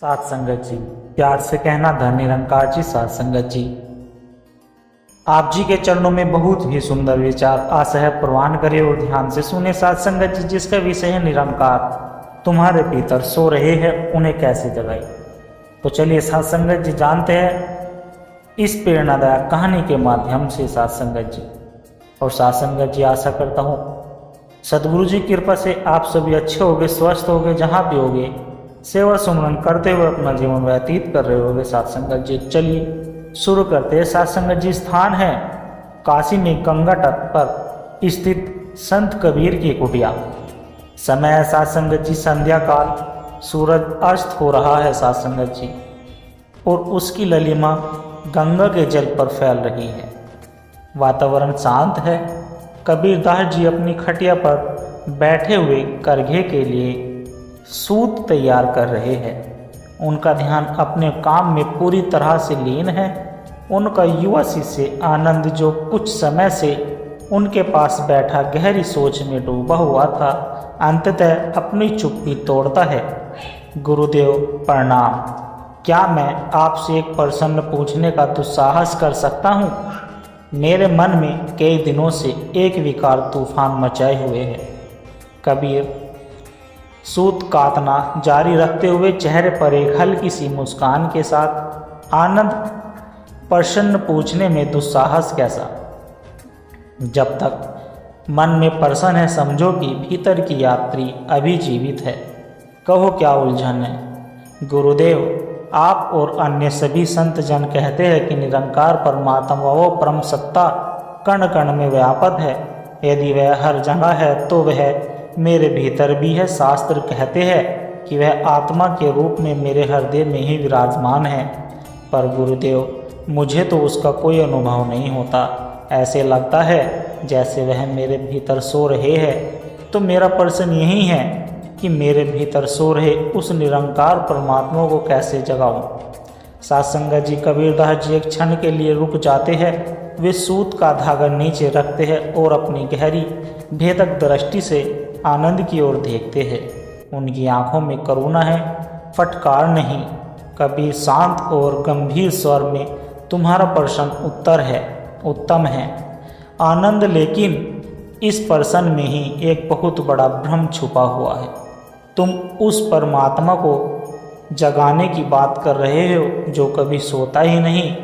सात संगत जी, प्यार से कहना धन निरंकार जी। सात संगत जी, आप जी के चरणों में बहुत ही सुंदर विचार आशा है, प्रवान करे और ध्यान से सुने। सात संगत जी, जिसका विषय है निरंकार, तुम्हारे भीतर सो रहे हैं, उन्हें कैसे जगाए। तो चलिए सात संगत जी, जानते हैं इस प्रेरणादायक कहानी के माध्यम से। सात संगत जी और सात संगत जी, आशा करता हूँ सदगुरु जी की कृपा से आप सभी अच्छे होगे, स्वस्थ होगे, जहाँ भी होगे सेवा सुमरन करते हुए अपना जीवन व्यतीत कर रहे होगे। सात संगत जी, चलिए शुरू करते हैं। सात संगत जी, स्थान है काशी में गंगा तट पर स्थित संत कबीर की कुटिया। समय है सात संगत जी संध्या काल, सूरज अस्त हो रहा है सात संगत जी, और उसकी ललिमा गंगा के जल पर फैल रही है। वातावरण शांत है। कबीरदास जी अपनी खटिया पर बैठे हुए करघे के लिए सूत तैयार कर रहे हैं। उनका ध्यान अपने काम में पूरी तरह से लीन है। उनका युवा शिष्य आनंद, जो कुछ समय से उनके पास बैठा गहरी सोच में डूबा हुआ था, अंततः अपनी चुप्पी तोड़ता है। गुरुदेव प्रणाम, क्या मैं आपसे एक प्रश्न पूछने का दुस्साहस कर सकता हूँ? मेरे मन में कई दिनों से एक विकार तूफान मचाए हुए है। कबीर सूत काटना जारी रखते हुए चेहरे पर एक हल्की सी मुस्कान के साथ, आनंद प्रश्न पूछने में दुस्साहस कैसा? जब तक मन में प्रश्न है, समझो कि भीतर की यात्री अभी जीवित है। कहो क्या उलझन है? गुरुदेव, आप और अन्य सभी संत जन कहते हैं कि निरंकार परमात्मा वो परम सत्ता कण कण में व्यापक है। यदि वह हर जगह है तो वह मेरे भीतर भी है। शास्त्र कहते हैं कि वह आत्मा के रूप में मेरे हृदय में ही विराजमान है। पर गुरुदेव, मुझे तो उसका कोई अनुभव नहीं होता। ऐसे लगता है जैसे वह मेरे भीतर सो रहे हैं। तो मेरा प्रश्न यही है कि मेरे भीतर सो रहे उस निरंकार परमात्मा को कैसे जगाऊं? सात संगत जी, कबीरदास जी एक क्षण के लिए रुक जाते हैं। वे सूत का धागा नीचे रखते हैं और अपनी गहरी भेदक दृष्टि से आनंद की ओर देखते हैं। उनकी आंखों में करुणा है, फटकार नहीं। कबीर शांत और गंभीर स्वर में, तुम्हारा प्रश्न उत्तम है आनंद, लेकिन इस प्रश्न में ही एक बहुत बड़ा भ्रम छुपा हुआ है। तुम उस परमात्मा को जगाने की बात कर रहे हो जो कभी सोता ही नहीं।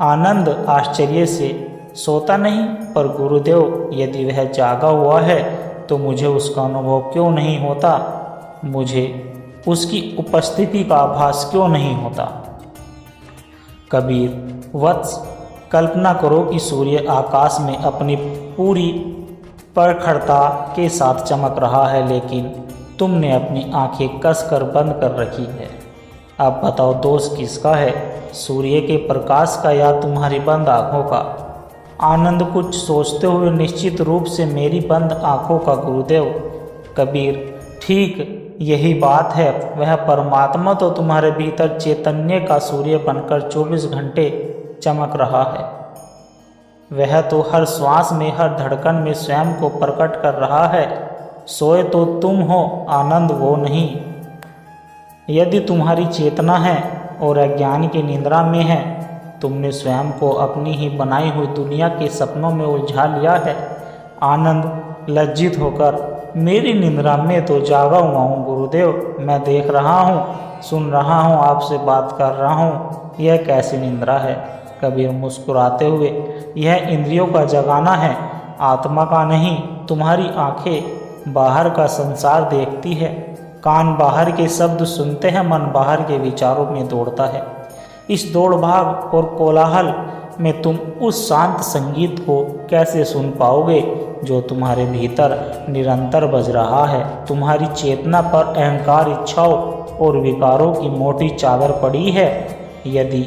आनंद आश्चर्य से, सोता नहीं? पर गुरुदेव, यदि वह जागा हुआ है तो मुझे उसका अनुभव क्यों नहीं होता? मुझे उसकी उपस्थिति का आभास क्यों नहीं होता? कबीर वत्स, कल्पना करो कि सूर्य आकाश में अपनी पूरी प्रखरता के साथ चमक रहा है, लेकिन तुमने अपनी आंखें कसकर बंद कर रखी है। अब बताओ, दोष किसका है? सूर्य के प्रकाश का या तुम्हारी बंद आंखों का? आनंद कुछ सोचते हुए, निश्चित रूप से मेरी बंद आंखों का गुरुदेव। कबीर, ठीक यही बात है। वह परमात्मा तो तुम्हारे भीतर चैतन्य का सूर्य बनकर 24 घंटे चमक रहा है। वह तो हर श्वास में, हर धड़कन में स्वयं को प्रकट कर रहा है। सोए तो तुम हो आनंद, वो नहीं। यदि तुम्हारी चेतना है और अज्ञान की निद्रा में है, तुमने स्वयं को अपनी ही बनाई हुई दुनिया के सपनों में उलझा लिया है। आनंद लज्जित होकर, मेरी निद्रा में तो जागा हुआ हूँ गुरुदेव। मैं देख रहा हूँ, सुन रहा हूँ, आपसे बात कर रहा हूँ। यह कैसी निद्रा है? कबीर मुस्कुराते हुए, यह इंद्रियों का जगाना है, आत्मा का नहीं। तुम्हारी आंखें बाहर का संसार देखती है, कान बाहर के शब्द सुनते हैं, मन बाहर के विचारों में दौड़ता है। इस दौड़ भाग और कोलाहल में तुम उस शांत संगीत को कैसे सुन पाओगे जो तुम्हारे भीतर निरंतर बज रहा है? तुम्हारी चेतना पर अहंकार, इच्छाओं और विकारों की मोटी चादर पड़ी है। यदि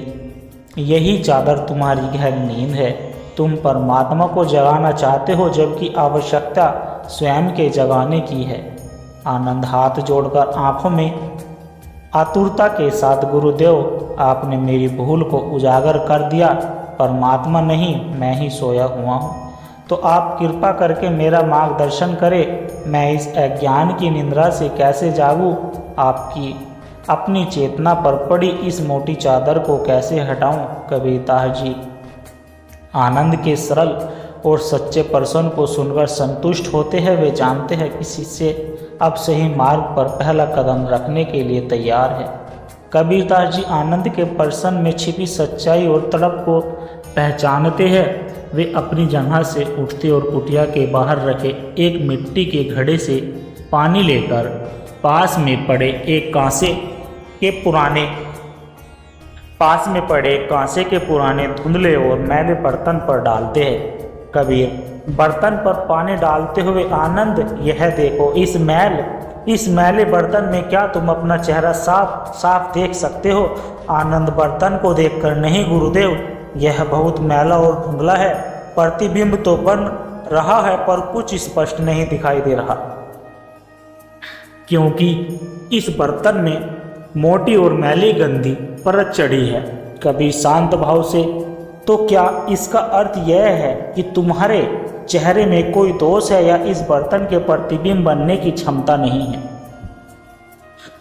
यही चादर तुम्हारी गहरी नींद है, तुम परमात्मा को जगाना चाहते हो, जबकि आवश्यकता स्वयं के जगाने की है। आनंद हाथ जोड़कर आंखों में आतुरता के साथ, गुरुदेव, आपने मेरी भूल को उजागर कर दिया। परमात्मा नहीं, मैं ही सोया हुआ हूँ। तो आप कृपा करके मेरा मार्गदर्शन करें। मैं इस अज्ञान की निद्रा से कैसे जागूं? आपकी अपनी चेतना पर पड़ी इस मोटी चादर को कैसे हटाऊं? कबीरदास जी आनंद के सरल और सच्चे प्रश्न को सुनकर संतुष्ट होते हैं। वे जानते हैं किसी से अब सही मार्ग पर पहला कदम रखने के लिए तैयार है। कबीरदास जी आनंद के प्रश्न में छिपी सच्चाई और तड़प को पहचानते हैं। वे अपनी जगह से उठते और कुटिया के बाहर रखे एक मिट्टी के घड़े से पानी लेकर पास में पड़े कांसे के पुराने धुंधले और मैले बर्तन पर डालते हैं। कबीर बर्तन पर पानी डालते हुए, आनंद यह देखो, इस मैले बर्तन में क्या तुम अपना चेहरा साफ साफ देख सकते हो? आनंद बर्तन को देखकर, नहीं गुरुदेव, यह बहुत मैला और धुंधला है। प्रतिबिंब तो बन रहा है पर कुछ स्पष्ट नहीं दिखाई दे रहा, क्योंकि इस बर्तन में मोटी और मैली गंदी परत चढ़ी है। कभी शांत भाव से, तो क्या इसका अर्थ यह है कि तुम्हारे चेहरे में कोई दोष है या इस बर्तन के प्रतिबिंब बनने की क्षमता नहीं है?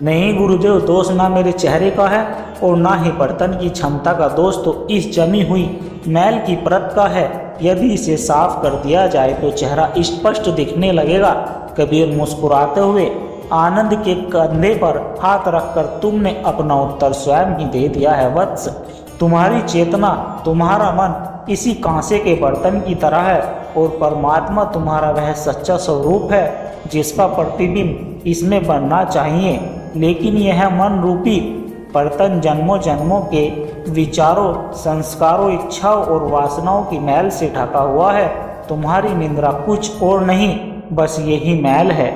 नहीं गुरुदेव, दोष ना मेरे चेहरे का है और ना ही बर्तन की क्षमता का। दोष तो इस जमी हुई मैल की परत का है। यदि इसे साफ कर दिया जाए तो चेहरा स्पष्ट दिखने लगेगा। कबीर मुस्कुराते हुए आनंद के कंधे पर हाथ रखकर, तुमने अपना उत्तर स्वयं ही दे दिया है वत्स। तुम्हारी चेतना, तुम्हारा मन इसी कांसे के बर्तन की तरह है और परमात्मा तुम्हारा वह सच्चा स्वरूप है जिसका प्रतिबिंब इसमें बनना चाहिए। लेकिन यह मन रूपी बर्तन जन्मों जन्मों के विचारों, संस्कारों, इच्छाओं और वासनाओं की मैल से ढका हुआ है। तुम्हारी निंद्रा कुछ और नहीं, बस यही मैल है।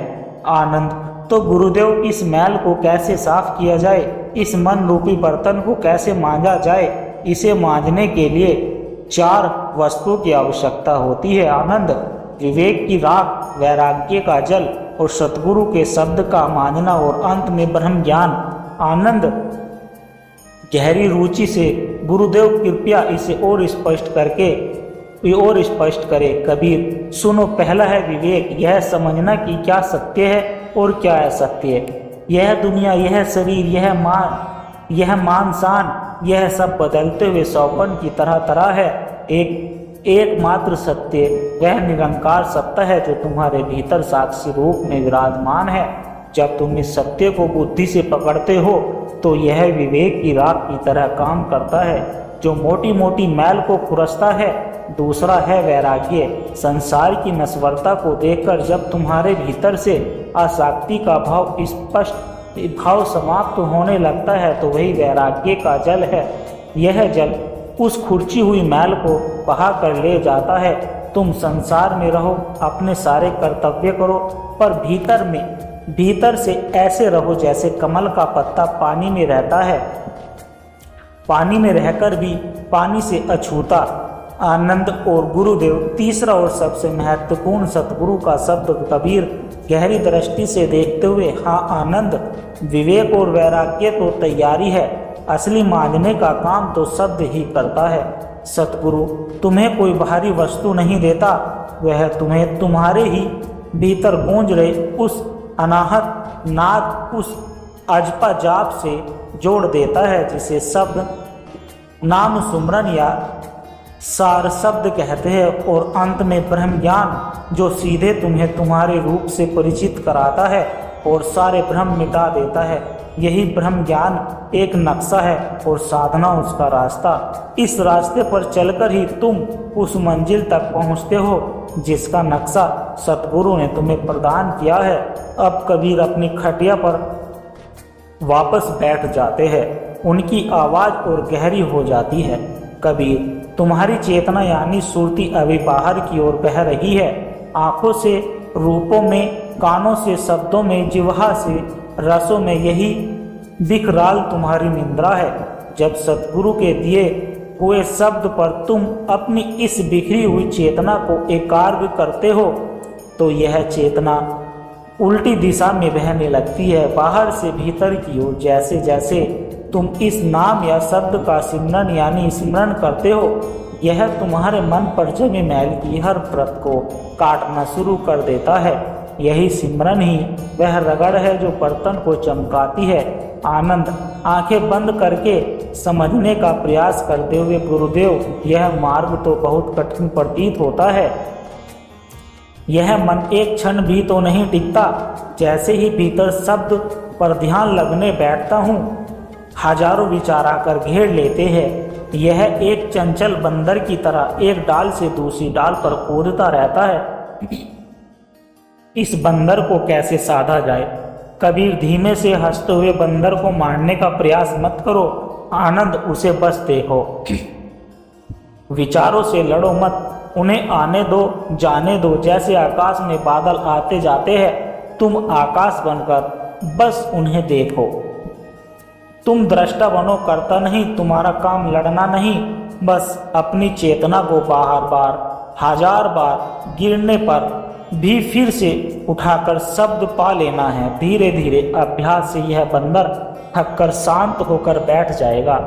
आनंद, तो गुरुदेव इस मैल को कैसे साफ किया जाए? इस मन रूपी बर्तन को कैसे मांजा जाए? इसे मांजने के लिए 4 वस्तुओं की आवश्यकता होती है आनंद। विवेक की राख, वैराग्य का जल और सतगुरु के शब्द का मांझना और अंत में ब्रह्म ज्ञान। आनंद गहरी रुचि से, गुरुदेव कृपया इसे और स्पष्ट करे। कबीर, सुनो, पहला है विवेक, यह समझना कि क्या सत्य है और क्या असत्य है। यह दुनिया, यह शरीर, यह मान शान, यह सब बदलते हुए सौपन की तरह है। एकमात्र सत्य वह निरंकार सत्ता है जो तुम्हारे भीतर साक्षी रूप में विराजमान है। जब तुम इस सत्य को बुद्धि से पकड़ते हो तो यह विवेक की राख की तरह काम करता है जो मोटी मोटी मैल को खुरसता है। दूसरा है वैराग्य। संसार की नश्वरता को देखकर जब तुम्हारे भीतर से आसक्ति का भाव समाप्त होने लगता है तो वही वैराग्य का जल है। यह जल उस खुर्ची हुई मैल को बहा कर ले जाता है। तुम संसार में रहो, अपने सारे कर्तव्य करो, पर भीतर से ऐसे रहो जैसे कमल का पत्ता पानी में रहता है, पानी में रहकर भी पानी से अछूता। आनंद और गुरुदेव, तीसरा और सबसे महत्वपूर्ण सतगुरु का शब्द। कबीर गहरी दृष्टि से देखते हुए, हाँ आनंद, विवेक और वैराग्य तो तैयारी है, असली मांझने का काम तो शब्द ही करता है। सतगुरु तुम्हें कोई बाहरी वस्तु नहीं देता, वह तुम्हें तुम्हारे ही भीतर गूंज रहे उस अनाहत नाद, उस अजपा जाप से जोड़ देता है जिसे शब्द नाम सुमरन या सार शब्द कहते हैं, और अंत में ब्रह्म ज्ञान जो सीधे तुम्हें तुम्हारे रूप से परिचित कराता है और सारे भ्रम मिटा देता है। यही ब्रह्म ज्ञान एक नक्शा है और साधना उसका रास्ता। इस रास्ते पर चलकर ही तुम उस मंजिल तक पहुँचते हो जिसका नक्शा सतगुरु ने तुम्हें प्रदान किया है। अब कबीर अपनी खटिया पर वापस बैठ जाते हैं। उनकी आवाज़ और गहरी हो जाती है। कबीर, तुम्हारी चेतना यानी सुरती अभी बाहर की ओर बह रही है। आँखों से रूपों में, कानों से शब्दों में, जिह्वा से रसों में, यही विकराल तुम्हारी निंद्रा है। जब सतगुरु के दिए हुए शब्द पर तुम अपनी इस बिखरी हुई चेतना को एकाग्र करते हो तो यह चेतना उल्टी दिशा में बहने लगती है, बाहर से भीतर की ओर। जैसे जैसे तुम इस नाम या शब्द का सिमरन यानी स्मरण करते हो, यह तुम्हारे मन पर जमी मैल की हर परत को काटना शुरू कर देता है। यही सिमरन ही वह रगड़ है जो बर्तन को चमकाती है। आनंद आंखें बंद करके समझने का प्रयास करते हुए, गुरुदेव यह मार्ग तो बहुत कठिन प्रतीत होता है। यह मन एक क्षण भी तो नहीं टिकता। जैसे ही भीतर शब्द पर ध्यान लगने बैठता हूँ, हजारों विचार आकर घेर लेते हैं। यह एक चंचल बंदर की तरह एक डाल से दूसरी डाल पर कूदता रहता है। इस बंदर को कैसे साधा जाए? कबीर धीमे से हंसते हुए, बंदर को मारने का प्रयास मत करो आनंद, उसे बस देखो। विचारों से लड़ो मत, उन्हें आने दो, जाने दो। जैसे आकाश में बादल आते जाते हैं, तुम आकाश बनकर बस उन्हें देखो। तुम दृष्टा बनो, करता नहीं। तुम्हारा काम लड़ना नहीं, बस अपनी चेतना को बार बार, हजार बार गिरने पर भी फिर से उठाकर शब्द पा लेना है। धीरे धीरे अभ्यास से यह बंदर थककर शांत होकर बैठ जाएगा।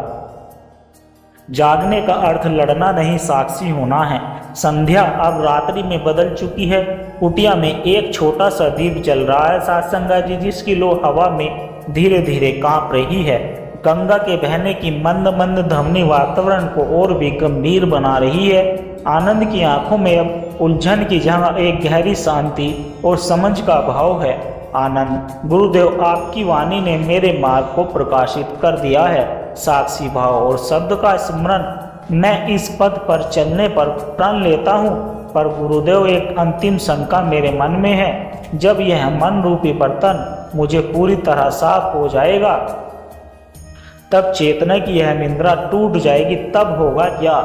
जागने का अर्थ लड़ना नहीं, साक्षी होना है। संध्या अब रात्रि में बदल चुकी है। कुटिया में एक छोटा सा दीप जल रहा है सत्संगा जी, जिसकी लो हवा में धीरे धीरे कांप रही है। गंगा के बहने की मंद मंद ध्वनि वातावरण को और भी गंभीर बना रही है। आनंद की आंखों में अब उलझन की जगह एक गहरी शांति और समझ का भाव है। आनंद, गुरुदेव आपकी वाणी ने मेरे मार्ग को प्रकाशित कर दिया है। साक्षी भाव और शब्द का स्मरण मैं इस पद पर चलने पर प्रण लेता हूँ। पर गुरुदेव, एक अंतिम शंका मेरे मन में है। जब यह मन रूपी बर्तन मुझे पूरी तरह साफ हो जाएगा, तब चेतना की यह निंद्रा टूट जाएगी, तब होगा क्या?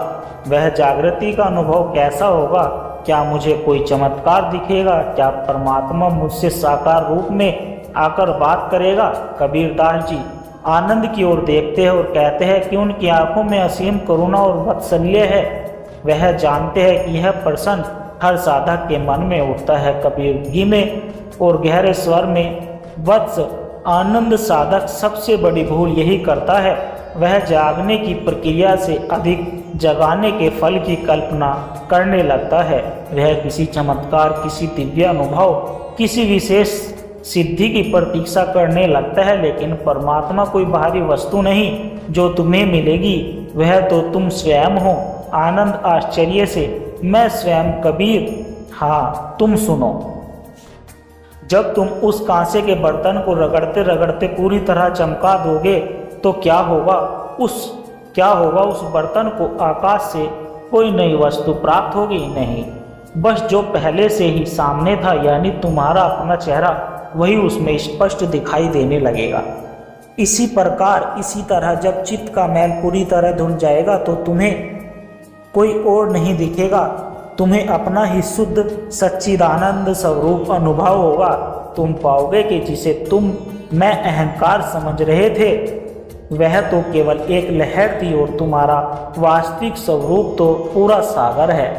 वह जागृति का अनुभव कैसा होगा? क्या मुझे कोई चमत्कार दिखेगा? क्या परमात्मा मुझसे साकार रूप में आकर बात करेगा? कबीरदास जी आनंद की ओर देखते हैं और कहते हैं कि उनकी आंखों में असीम करुणा और वात्सल्य है। वह जानते हैं कि यह प्रश्न हर साधक के मन में उठता है। कबीर धीमे और गहरे स्वर में, वत्स आनंद, साधक सबसे बड़ी भूल यही करता है, वह जागने की प्रक्रिया से अधिक जगाने के फल की कल्पना करने लगता है। वह किसी चमत्कार, किसी दिव्य अनुभव, किसी विशेष सिद्धि की प्रतीक्षा करने लगता है। लेकिन परमात्मा कोई बाहरी वस्तु नहीं जो तुम्हें मिलेगी, वह तो तुम स्वयं हो। आनंद आश्चर्य से, मैं स्वयं कबीर? हाँ, तुम सुनो। जब तुम उस कांसे के बर्तन को रगड़ते रगड़ते पूरी तरह चमका दोगे तो क्या होगा? उस बर्तन को आकाश से कोई नई वस्तु प्राप्त होगी? नहीं, बस जो पहले से ही सामने था, यानी तुम्हारा अपना चेहरा, वही उसमें स्पष्ट दिखाई देने लगेगा। इसी प्रकार, इसी तरह जब चित्त का मैल पूरी तरह धुल जाएगा तो तुम्हें कोई और नहीं दिखेगा। तुम्हें अपना ही शुद्ध सच्चिदानंद स्वरूप अनुभव होगा। तुम पाओगे कि जिसे तुम मैं अहंकार समझ रहे थे, वह तो केवल एक लहर थी और तुम्हारा वास्तविक स्वरूप तो पूरा सागर है।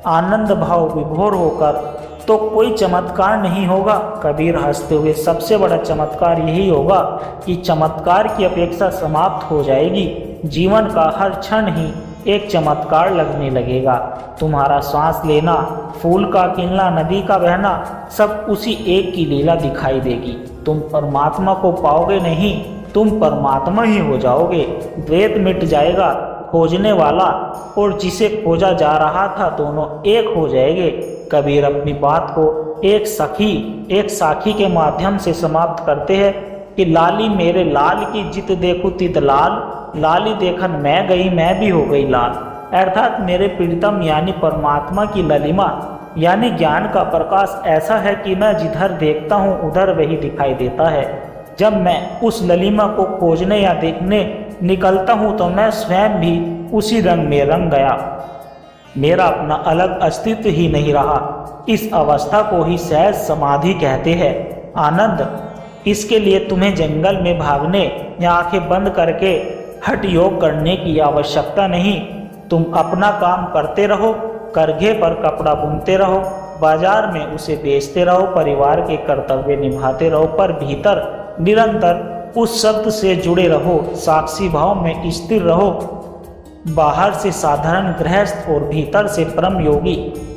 आनंद भाव विभोर होकर तो कोई चमत्कार नहीं होगा। कबीर हंसते हुए, सबसे बड़ा चमत्कार यही होगा कि चमत्कार की अपेक्षा समाप्त हो जाएगी। जीवन का हर क्षण ही एक चमत्कार लगने लगेगा। तुम्हारा सांस लेना, फूल का खिलना, नदी का बहना, सब उसी एक की लीला दिखाई देगी। तुम परमात्मा को पाओगे नहीं, तुम परमात्मा ही हो जाओगे। द्वैत मिट जाएगा। खोजने वाला और जिसे खोजा जा रहा था, दोनों एक हो जाएंगे। कबीर अपनी बात को एक साखी के माध्यम से समाप्त करते हैं कि लाली मेरे लाल की जित देखू तित लाल, लाली देखन मैं गई मैं भी हो गई लाल। अर्थात मेरे प्रीतम यानी परमात्मा की ललिमा यानी ज्ञान का प्रकाश ऐसा है कि मैं जिधर देखता हूँ उधर वही दिखाई देता है। जब मैं उस ललिमा को खोजने या देखने निकलता हूँ तो मैं स्वयं भी उसी रंग में रंग गया। मेरा अपना अलग अस्तित्व ही नहीं रहा। इस अवस्था को ही सहज समाधि कहते हैं। आनंद, इसके लिए तुम्हें जंगल में भागने या आंखें बंद करके हठ योग करने की आवश्यकता नहीं। तुम अपना काम करते रहो, करघे पर कपड़ा बुनते रहो, बाजार में उसे बेचते रहो, परिवार के कर्तव्य निभाते रहो, पर भीतर निरंतर उस शब्द से जुड़े रहो, साक्षी भाव में स्थिर रहो। बाहर से साधारण गृहस्थ और भीतर से परम योगी,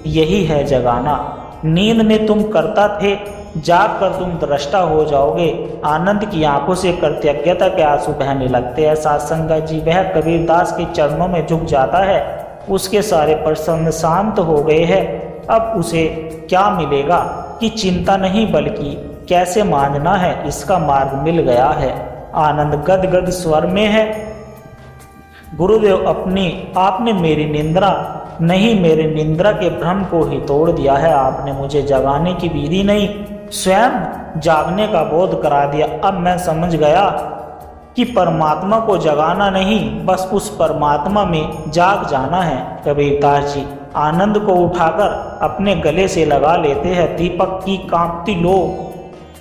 यही है जगाना। नींद में तुम करता थे, जाग कर तुम दृष्टा हो जाओगे। आनंद की आंखों से कृतज्ञता के आंसू बहने लगते हैं। साध संगत जी, वह कबीरदास के चरणों में झुक जाता है। उसके सारे प्रसंग शांत हो गए हैं। अब उसे क्या मिलेगा कि चिंता नहीं, बल्कि कैसे मांझना है, इसका मार्ग मिल गया है। आनंद गदगद स्वर में है, गुरुदेव आपने मेरी निंद्रा नहीं, मेरे निंद्रा के भ्रम को ही तोड़ दिया है। आपने मुझे जगाने की विधि नहीं, स्वयं जागने का बोध करा दिया। अब मैं समझ गया कि परमात्मा को जगाना नहीं, बस उस परमात्मा में जाग जाना है। कबीरदास जी आनंद को उठाकर अपने गले से लगा लेते हैं। दीपक की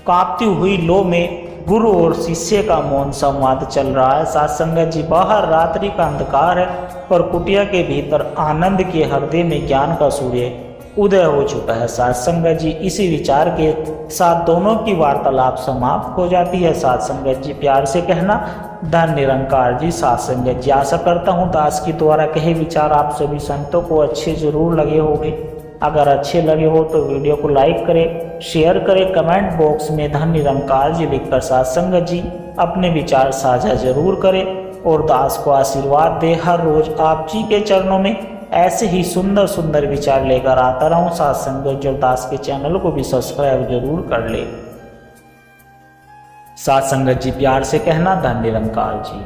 कांपती हुई लो में गुरु और शिष्य का मौन संवाद चल रहा है। साथ संगत जी, बाहर रात्रि का अंधकार है और कुटिया के भीतर आनंद के हृदय में ज्ञान का सूर्य उदय हो चुका है। साथ संगत जी, इसी विचार के साथ दोनों की वार्तालाप समाप्त हो जाती है। साथ संगत जी, प्यार से कहना धन निरंकार जी। साथ संगत जी, आशा करता हूँ दास की द्वारा कहे विचार आप सभी संतों को अच्छे जरूर लगे होंगे। अगर अच्छे लगे हो तो वीडियो को लाइक करें, शेयर करें, कमेंट बॉक्स में धन निरंकार जी लिखकर साथ संगत जी अपने विचार साझा जरूर करें और दास को आशीर्वाद दे। हर रोज आप जी के चरणों में ऐसे ही सुंदर सुंदर विचार लेकर आता रहूं। साथ संगत जो दास के चैनल को भी सब्सक्राइब जरूर कर ले। साथ संगत जी, प्यार से कहना धन निरंकार जी।